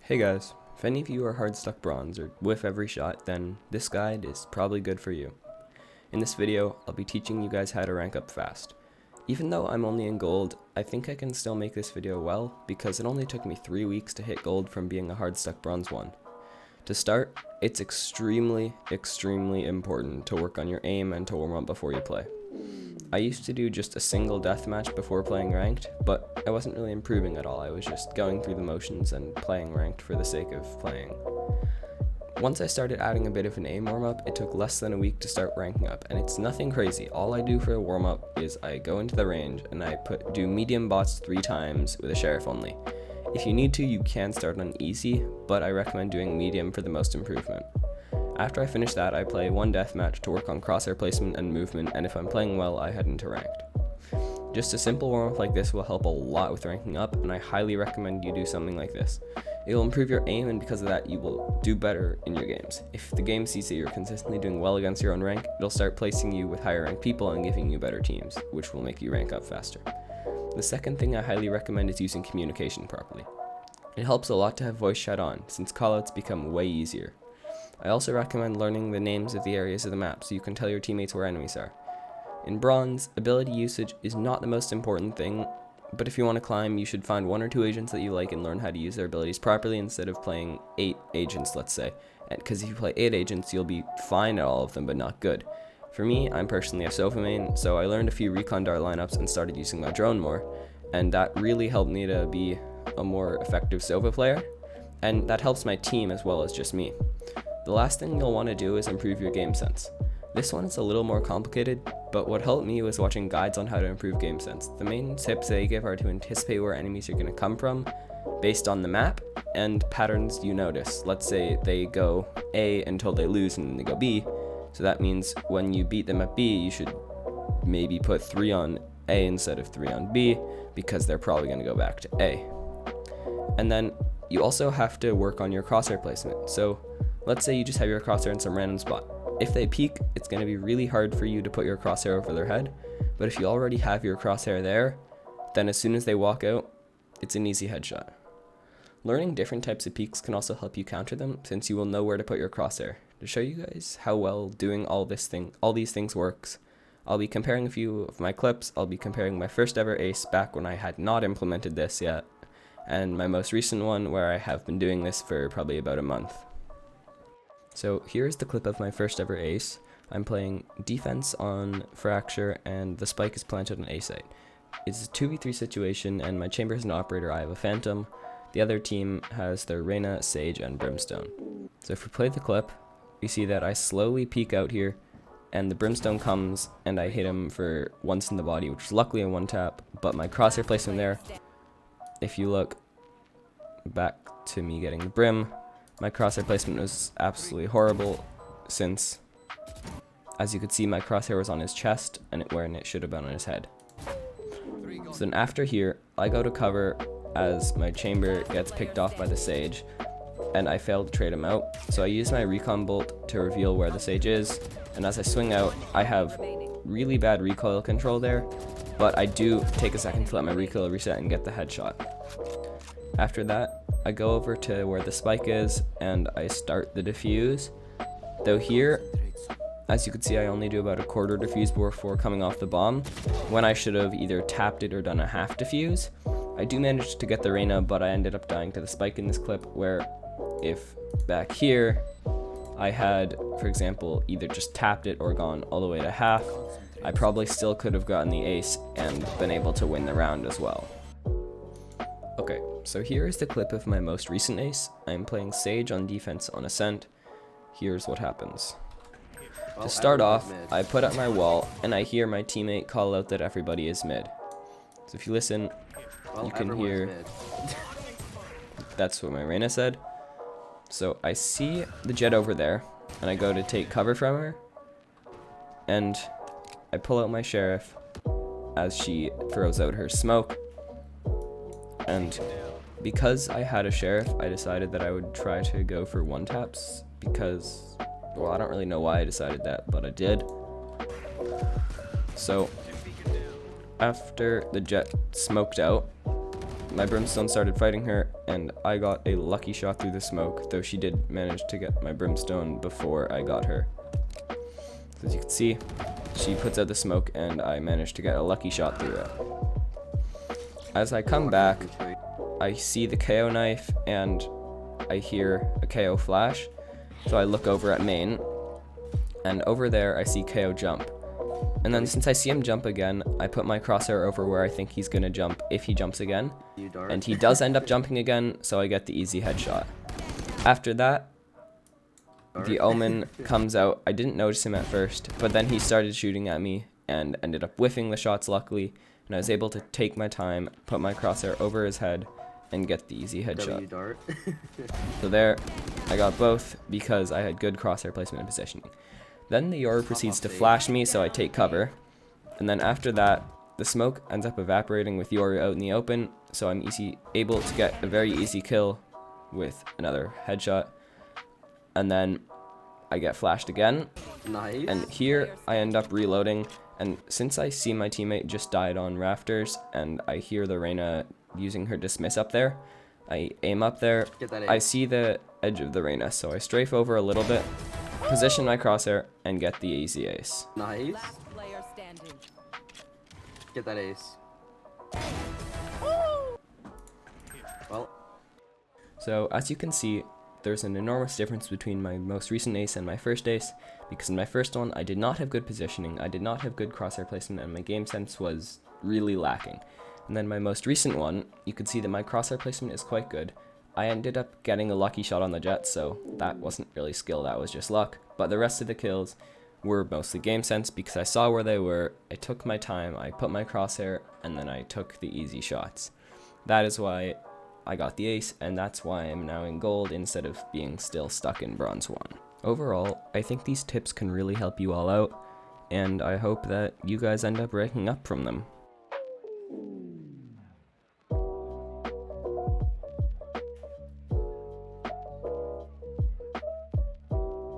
Hey guys, if any of you are hard stuck bronze or whiff every shot, then this guide is probably good for you. In this video, I'll be teaching you guys how to rank up fast. Even though I'm only in gold, I think I can still make this video well, because it only took me 3 weeks to hit gold from being a hard stuck bronze 1. To start, it's extremely important to work on your aim and to warm up before you play. I used to do just a single deathmatch before playing ranked, but I wasn't really improving at all. I was just going through the motions and playing ranked for the sake of playing. Once I started adding a bit of an aim warm-up, it took less than a week to start ranking up, and it's nothing crazy. All I do for a warm-up is I go into the range and I do medium bots 3 times with a sheriff only. If you need to, you can start on easy, but I recommend doing medium for the most improvement. After I finish that, I play 1 deathmatch to work on crosshair placement and movement, and if I'm playing well, I head into ranked. Just a simple warm-up like this will help a lot with ranking up, and I highly recommend you do something like this. It will improve your aim, and because of that, you will do better in your games. If the game sees that you're consistently doing well against your own rank, it'll start placing you with higher ranked people and giving you better teams, which will make you rank up faster. The second thing I highly recommend is using communication properly. It helps a lot to have voice chat on, since callouts become way easier. I also recommend learning the names of the areas of the map so you can tell your teammates where enemies are. In bronze, ability usage is not the most important thing, but if you want to climb, you should find 1 or 2 agents that you like and learn how to use their abilities properly instead of playing 8 agents, let's say. Because if you play 8 agents, you'll be fine at all of them, but not good. For me, I'm personally a Sofa main, so I learned a few recon dart lineups and started using my drone more, and that really helped me to be a more effective Sofa player, and that helps my team as well as just me. The last thing you'll want to do is improve your game sense. This one is a little more complicated, but what helped me was watching guides on how to improve game sense. The main tips they give are to anticipate where enemies are going to come from based on the map and patterns you notice. Let's say they go A until they lose and then they go B, so that means when you beat them at B, you should maybe put 3 on A instead of 3 on B, because they're probably going to go back to A. And then you also have to work on your crosshair placement. So let's say you just have your crosshair in some random spot. If they peek, it's going to be really hard for you to put your crosshair over their head, but if you already have your crosshair there, then as soon as they walk out, it's an easy headshot. Learning different types of peeks can also help you counter them, since you will know where to put your crosshair. To show you guys how well doing all these things works, I'll be comparing a few of my clips. I'll be comparing my first ever ace back when I had not implemented this yet, and my most recent one where I have been doing this for probably about a month. So here's the clip of my first ever ace. I'm playing defense on fracture and the spike is planted on A site. It's a 2v3 situation and my chamber has an operator, I have a phantom. The other team has their Reyna, Sage, and Brimstone. So if we play the clip, we see that I slowly peek out here and the Brimstone comes and I hit him for once in the body, which is luckily a 1-tap, but my crosshair placement there, if you look back to me getting the Brim, my crosshair placement was absolutely horrible, since, as you could see, my crosshair was on his chest and when it should have been on his head. So then after here, I go to cover as my chamber gets picked off by the Sage, and I failed to trade him out. So I use my recon bolt to reveal where the Sage is, and as I swing out, I have really bad recoil control there, but I do take a second to let my recoil reset and get the headshot. After that, I go over to where the spike is and I start the defuse. Though here, as you can see, I only do about a quarter defuse before coming off the bomb, when I should have either tapped it or done a half defuse. I do manage to get the Reyna, but I ended up dying to the spike in this clip, where if back here I had, for example, either just tapped it or gone all the way to half, I probably still could have gotten the ace and been able to win the round as well. Okay, so here is the clip of my most recent ace. I'm playing Sage on defense on Ascent. Here's what happens. To start off, I put up my wall and I hear my teammate call out that everybody is mid. So if you listen, you can hear that's what my Reyna said. So I see the Jett over there and I go to take cover from her and I pull out my sheriff as she throws out her smoke. And because I had a sheriff, I decided that I would try to go for 1-taps because, well, I don't really know why I decided that, but I did. So after the Jett smoked out, my brimstone started fighting her, and I got a lucky shot through the smoke, though she did manage to get my brimstone before I got her. So as you can see, she puts out the smoke, and I managed to get a lucky shot through it. As I come back, I see the KO knife, and I hear a KO flash, so I look over at main, and over there I see KO jump. And then since I see him jump again, I put my crosshair over where I think he's gonna jump if he jumps again. And he does end up jumping again, so I get the easy headshot. After that, the Omen comes out. I didn't notice him at first, but then he started shooting at me and ended up whiffing the shots luckily. And I was able to take my time, put my crosshair over his head, and get the easy headshot. So there, I got both because I had good crosshair placement and positioning. Then the Dior proceeds to flash me, so I take cover. And then after that, the smoke ends up evaporating with Dior out in the open, so I'm able to get a very easy kill with another headshot. And then I get flashed again. Nice. And here I end up reloading. And since I see my teammate just died on rafters, and I hear the Reyna using her dismiss up there, I aim up there. I see the edge of the Reyna, so I strafe over a little bit, position my crosshair, and get the easy ace. Nice. Get that ace. Well. So as you can see, there's an enormous difference between my most recent ace and my first ace, because in my first one I did not have good positioning, I did not have good crosshair placement, and my game sense was really lacking. And then my most recent one, you can see that my crosshair placement is quite good. I ended up getting a lucky shot on the Jett, so that wasn't really skill, that was just luck. But the rest of the kills were mostly game sense because I saw where they were, I took my time, I put my crosshair, and then I took the easy shots. That is why I got the ace, and that's why I'm now in gold instead of being still stuck in bronze 1. Overall, I think these tips can really help you all out, and I hope that you guys end up ranking up from them.